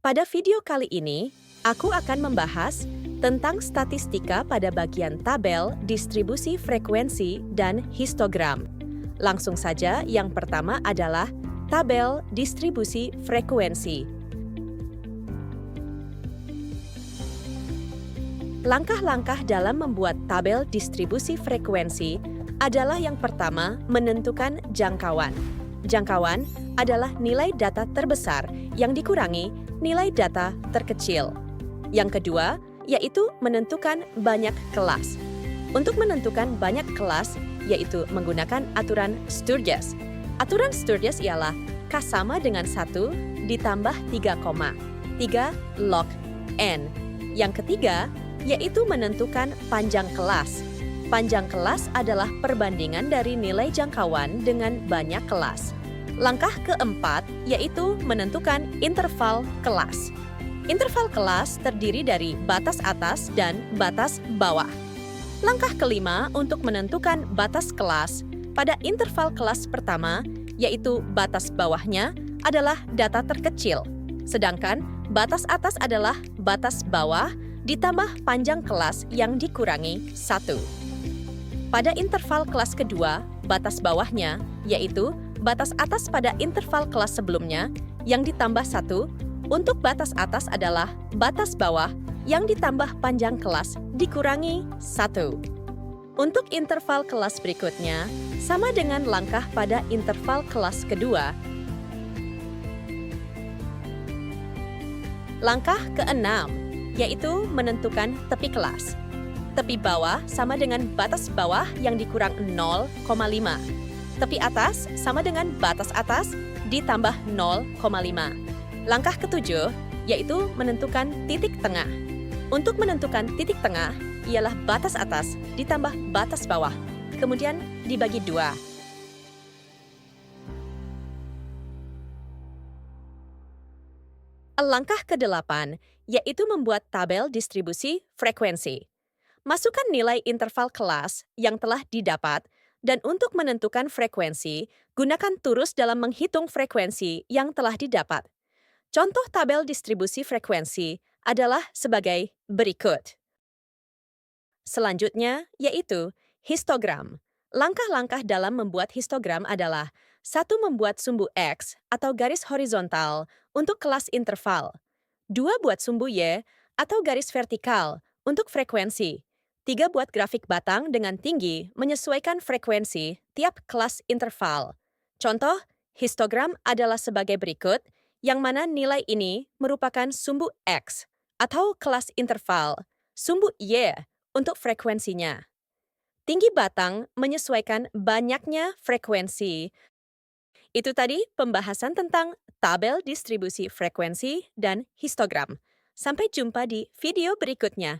Pada video kali ini, aku akan membahas tentang statistika pada bagian tabel, distribusi frekuensi, dan histogram. Langsung saja, yang pertama adalah tabel distribusi frekuensi. Langkah-langkah dalam membuat tabel distribusi frekuensi adalah yang pertama menentukan jangkauan. Jangkauan adalah nilai data terbesar yang dikurangi nilai data terkecil. Yang kedua, yaitu menentukan banyak kelas. Untuk menentukan banyak kelas, yaitu menggunakan aturan Sturges. Aturan Sturges ialah K sama dengan 1 ditambah 3 log N. Yang ketiga, yaitu menentukan panjang kelas. Panjang kelas adalah perbandingan dari nilai jangkauan dengan banyak kelas. Langkah keempat yaitu menentukan interval kelas. Interval kelas terdiri dari batas atas dan batas bawah. Langkah kelima untuk menentukan batas kelas pada interval kelas pertama, yaitu batas bawahnya adalah data terkecil, sedangkan batas atas adalah batas bawah ditambah panjang kelas yang dikurangi 1. Pada interval kelas kedua, batas bawahnya, yaitu batas atas pada interval kelas sebelumnya yang ditambah 1, untuk batas atas adalah batas bawah yang ditambah panjang kelas dikurangi 1. Untuk interval kelas berikutnya, sama dengan langkah pada interval kelas kedua. Langkah keenam, yaitu menentukan tepi kelas. Tepi bawah sama dengan batas bawah yang dikurang 0,5. Tepi atas sama dengan batas atas ditambah 0,5. Langkah ketujuh, yaitu menentukan titik tengah. Untuk menentukan titik tengah, ialah batas atas ditambah batas bawah, kemudian dibagi 2. Langkah ke-8, yaitu membuat tabel distribusi frekuensi. Masukkan nilai interval kelas yang telah didapat, dan untuk menentukan frekuensi, gunakan turus dalam menghitung frekuensi yang telah didapat. Contoh tabel distribusi frekuensi adalah sebagai berikut. Selanjutnya, yaitu histogram. Langkah-langkah dalam membuat histogram adalah 1. Membuat sumbu X atau garis horizontal untuk kelas interval. 2. Buat sumbu Y atau garis vertikal untuk frekuensi. 3. Buat grafik batang dengan tinggi menyesuaikan frekuensi tiap kelas interval. Contoh, histogram adalah sebagai berikut, yang mana nilai ini merupakan sumbu X atau kelas interval, sumbu Y untuk frekuensinya. Tinggi batang menyesuaikan banyaknya frekuensi. Itu tadi pembahasan tentang tabel distribusi frekuensi dan histogram. Sampai jumpa di video berikutnya.